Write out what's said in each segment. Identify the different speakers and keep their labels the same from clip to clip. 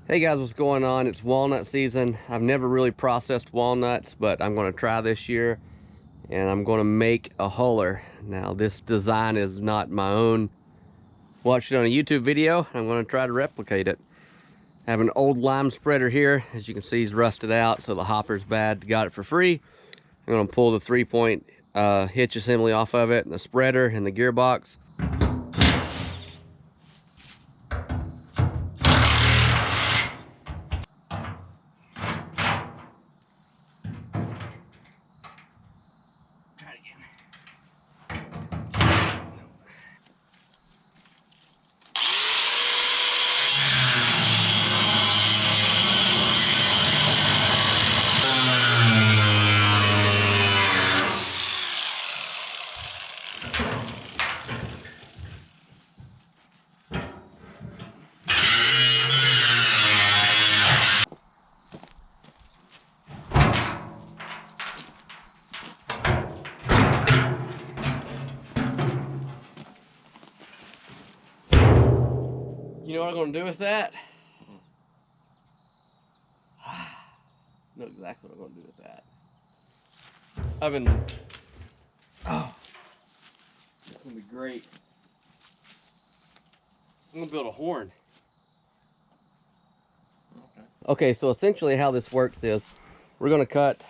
Speaker 1: Hey guys, what's going on? It's walnut season. I've never really processed walnuts, but I'm going to try this year, and I'm going to make a huller. Now, this design is not my own. Watched it on a YouTube video. I'm going to try to replicate it. I have an old lime spreader here. As you can see, he's rusted out, so the hopper's bad. Got it for free. I'm going to pull the 3-point hitch assembly off of it, and the spreader and the gearbox. You know what I'm going to do with that? Know exactly what I'm going to do with that. It's going to be great. I'm going to build a horn. Okay, so essentially how this works is we're going to cut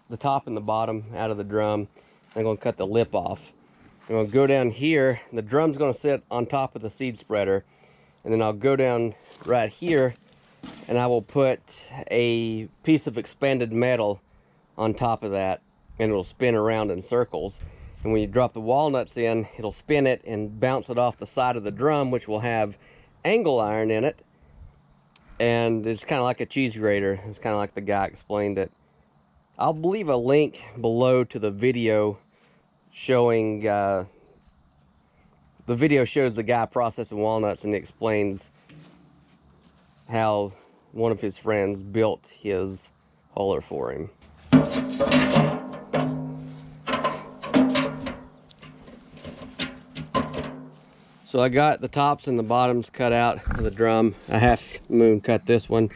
Speaker 1: the top and the bottom out of the drum. I'm going to cut the lip off. I'm going to go down here. The drum's going to sit on top of the seed spreader. And then I'll go down right here and I will put a piece of expanded metal on top of that, and it'll spin around in circles. And when you drop the walnuts in, it'll spin it and bounce it off the side of the drum, which will have angle iron in it. And it's kind of like a cheese grater. It's kind of like the guy explained it. I'll leave a link below to the video showing, the video shows the guy processing walnuts, and he explains how one of his friends built his huller for him. So I got the tops and the bottoms cut out of the drum. I half moon cut this one.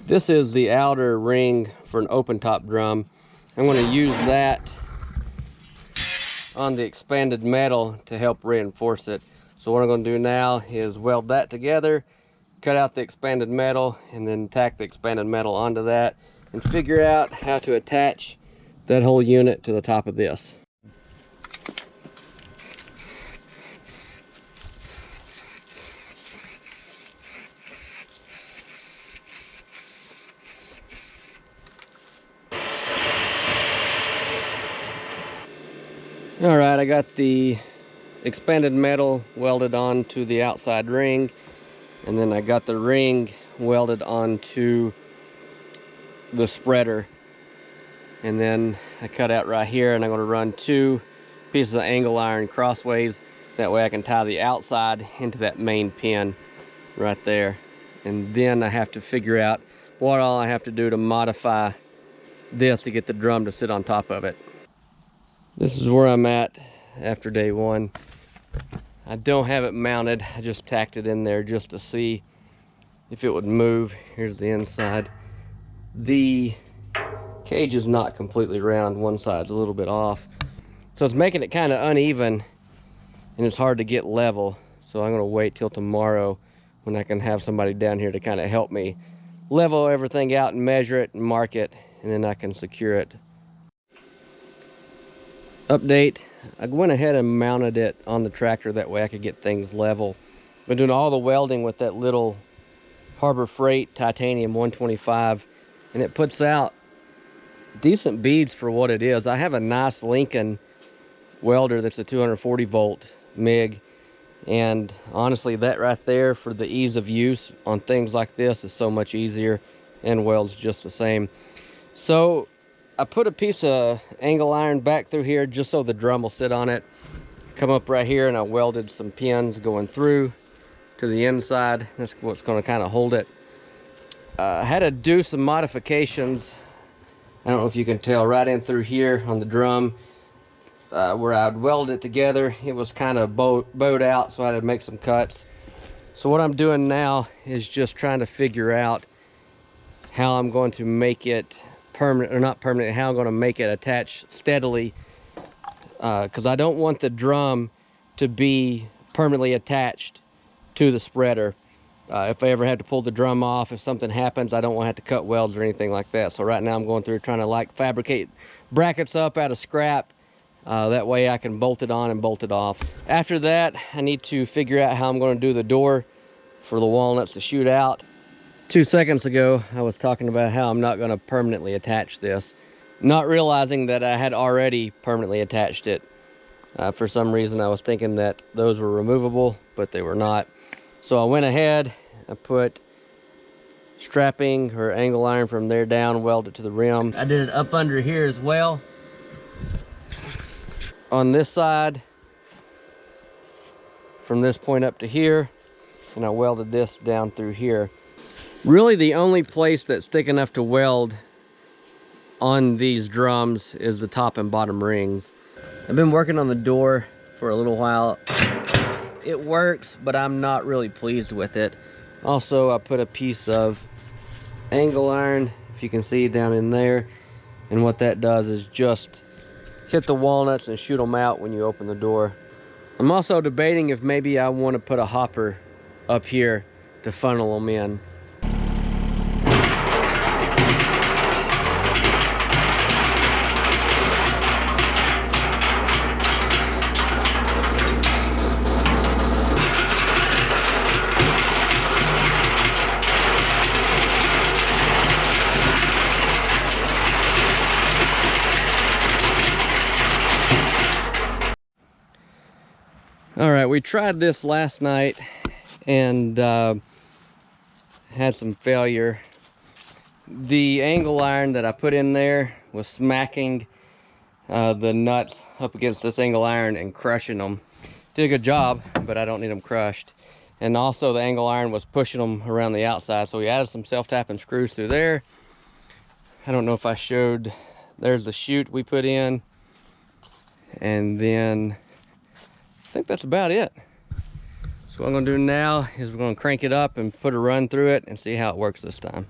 Speaker 1: This is the outer ring for an open top drum. I'm going to use that on the expanded metal to help reinforce it. So what I'm going to do now is weld that together, cut out the expanded metal, and then tack the expanded metal onto that and figure out how to attach that whole unit to the top of this. All right, I got the expanded metal welded onto the outside ring, and then I got the ring welded onto the spreader, and then I cut out right here, and I'm going to run 2 pieces of angle iron crossways. That way I can tie the outside into that main pin right there. And then I have to figure out what all I have to do to modify this to get the drum to sit on top of it. This is where I'm at after day 1. I don't have it mounted. I just tacked it in there just to see if it would move. Here's the inside. The cage is not completely round. One side's a little bit off. So it's making it kind of uneven, and it's hard to get level. So I'm going to wait till tomorrow when I can have somebody down here to kind of help me level everything out and measure it and mark it, and then I can secure it. Update, I went ahead and mounted it on the tractor, that way I could get things level. Been doing all the welding with that little Harbor Freight titanium 125, and it puts out decent beads for what it is. I have a nice Lincoln welder that's a 240 volt MIG, and honestly that right there, for the ease of use on things like this, is so much easier, and welds just the same. So I put a piece of angle iron back through here just so the drum will sit on it. Come up right here, and I welded some pins going through to the inside. That's what's going to kind of hold it. I had to do some modifications. I don't know if you can tell, right in through here on the drum, where I'd welded it together, it was kind of bowed out, so I had to make some cuts. So what I'm doing now is just trying to figure out how I'm going to make it permanent, or not permanent, how I'm going to make it attach steadily, because I don't want the drum to be permanently attached to the spreader. If I ever had to pull the drum off, if something happens, I don't want to have to cut welds or anything like that. So right now I'm going through trying to like fabricate brackets up out of scrap. That way I can bolt it on and bolt it off. After that, I need to figure out how I'm going to do the door for the walnuts to shoot out. 2 seconds ago, I was talking about how I'm not going to permanently attach this, not realizing that I had already permanently attached it. For some reason, I was thinking that those were removable, but they were not. So I went ahead, I put strapping or angle iron from there down, welded it to the rim. I did it up under here as well. On this side, from this point up to here, and I welded this down through here. Really the only place that's thick enough to weld on these drums is the top and bottom rings. I've been working on the door for a little while. It works, but I'm not really pleased with it. Also, I put a piece of angle iron, if you can see down in there, and what that does is just hit the walnuts and shoot them out when you open the door. I'm also debating if maybe I want to put a hopper up here to funnel them in. All right, we tried this last night and had some failure. The angle iron that I put in there was smacking the nuts up against this angle iron and crushing them. Did a good job, but I don't need them crushed. And also the angle iron was pushing them around the outside, so we added some self-tapping screws through there. I don't know if I showed, there's the chute we put in, and then I think that's about it. So what I'm gonna do now is we're gonna crank it up and put a run through it and see how it works this time.